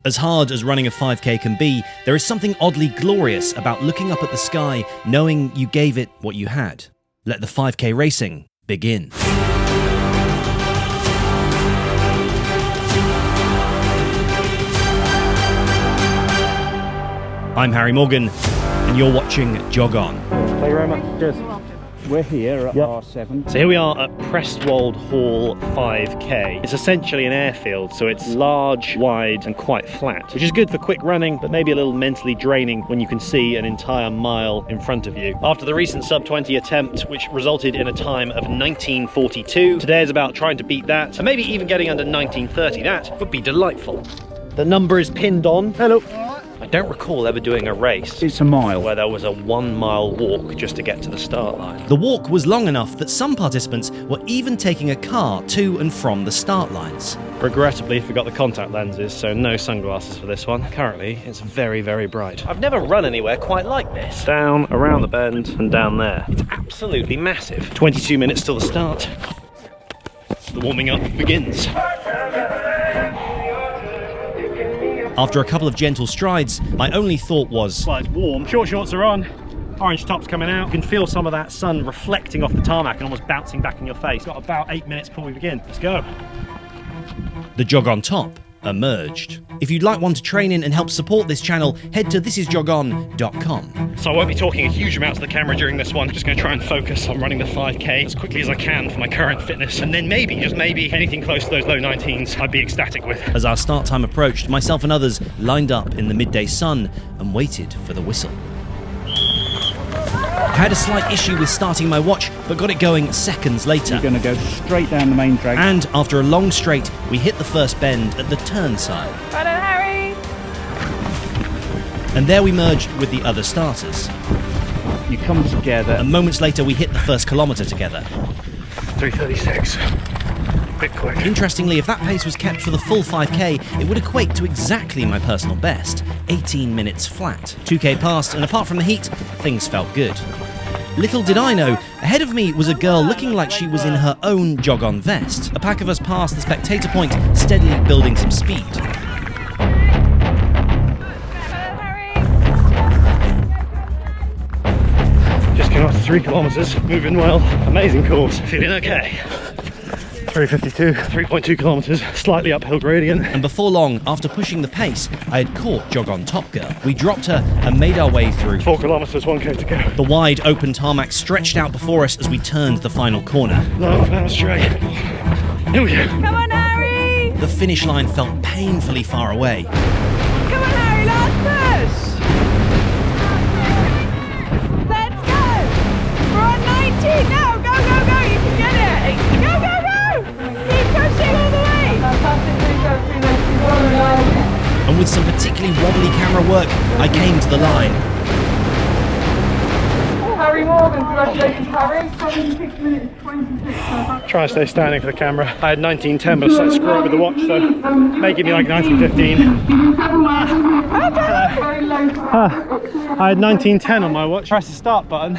As hard as running a 5K can be, there is something oddly glorious about looking up at the sky, knowing you gave it what you had. Let the 5K racing begin. I'm Harry Morgan, and you're watching Jog On. Thank you very much. Cheers. We're here at R7. So here we are at Prestwold Hall 5K. It's essentially an airfield, so it's large, wide and quite flat, which is good for quick running, but maybe a little mentally draining when you can see an entire mile in front of you. After the recent sub-20 attempt, which resulted in a time of 1942, today is about trying to beat that, and maybe even getting under 1930. That would be delightful. The number is pinned on. Hello. I don't recall ever doing a race. It's a mile. Where there was a 1 mile walk just to get to the start line. The walk was long enough that some participants were even taking a car to and from the start lines. Regrettably forgot the contact lenses, so no sunglasses for this one. Currently, it's very, very bright. I've never run anywhere quite like this. Down, around the bend, and down there. It's absolutely massive. 22 minutes till the start. The warming up begins. After a couple of gentle strides, my only thought was, well, it's warm. Short shorts are on, orange top's coming out. You can feel some of that sun reflecting off the tarmac and almost bouncing back in your face. Got about 8 minutes before we begin. Let's go. the Jog On top emerged. If you'd like one to train in and help support this channel, head to thisisjogon.com. So I won't be talking a huge amount to the camera during this one. I'm just going to try and focus on running the 5K as quickly as I can for my current fitness, and then maybe, just maybe, anything close to those low 19s I'd be ecstatic with. As our start time approached, myself and others lined up in the midday sun and waited for the whistle. I had a slight issue with starting my watch, but got it going seconds later. You're going to go straight down the main drag. And after a long straight, we hit the first bend at the turn sign. Well done, Harry! And there we merged with the other starters. You come together. And moments later, we hit the first kilometre together. 3:36. Bit quick. Interestingly, if that pace was kept for the full 5K, it would equate to exactly my personal best, 18 minutes flat. 2K passed, and apart from the heat, things felt good. Little did I know, ahead of me was a girl looking like she was in her own Jog On vest. A pack of us passed the spectator point, steadily building some speed. Just came after 3 kilometres, moving well, amazing course, feeling okay. 3:52, 3.2 kilometres, slightly uphill gradient. And before long, after pushing the pace, I had caught Jog On top girl. We dropped her and made our way through. 4 kilometres, 1K to go. The wide open tarmac stretched out before us as we turned the final corner. 9.5 miles straight. Here we go. Come on, Harry! The finish line felt painfully far away. Come on, Harry, last push! Let's go! We're on 90 now! Go, go, go! You can get it! Go, go, go! Keep pushing all the way! And with some particularly wobbly camera work, I came to the line. Harry Morgan, congratulations Harry, 26 minutes 26. Try and stay standing for the camera. I had 19:10, but I started screwing up with the watch, so may give me like 19:15. I had 19:10 on my watch. Pressed the start button,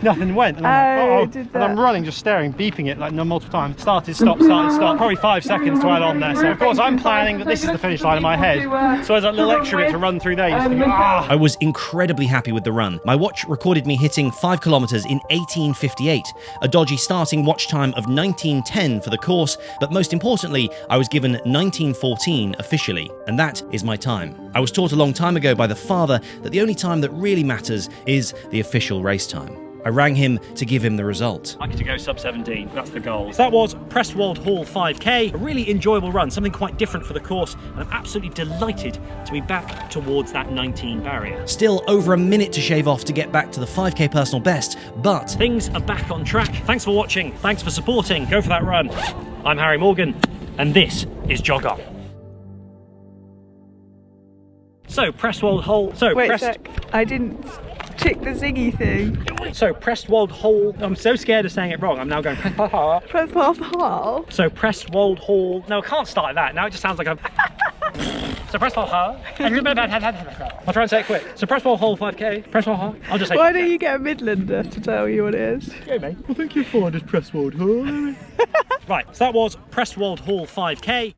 nothing went. And I'm like, did and I'm running, just staring, beeping it like multiple times. Started, stop, started, stop. Probably 5 seconds to add on there. So of course I'm planning that this is the finish line in my head. So there's a little extra bit to run through there. You just think, I was incredibly happy with the run. My watch recorded me hitting 5 kilometres in 18:58, a dodgy starting watch time of 19:10 for the course, but most importantly, I was given 19:14 officially, and that is my time. I was taught a long time ago by the father that the only time that really matters is the official race time. I rang him to give him the result. I get to go sub 17, that's the goal. So that was Prestwold Hall 5K, a really enjoyable run, something quite different for the course, and I'm absolutely delighted to be back towards that 19 barrier. Still over a minute to shave off to get back to the 5K personal best, but things are back on track. Thanks for watching, thanks for supporting, go for that run. I'm Harry Morgan, and this is Jog On. So, Prestwold Hall, Wait a sec, I didn't tick the zingy thing. So Prestwold Hall, I'm so scared of saying it wrong, I'm now going Prestwold Hall. Prestwold Hall? So Prestwold Hall, no I can't start like that, now it just sounds like I'm... So Prestwold Hall, I'll try and say it quick. So Prestwold Hall 5K, Prestwold Hall, I'll just say Why don't you get a Midlander to tell you what it is? Go mate. I think you're fine as Prestwold Hall. Right, so that was Prestwold Hall 5K.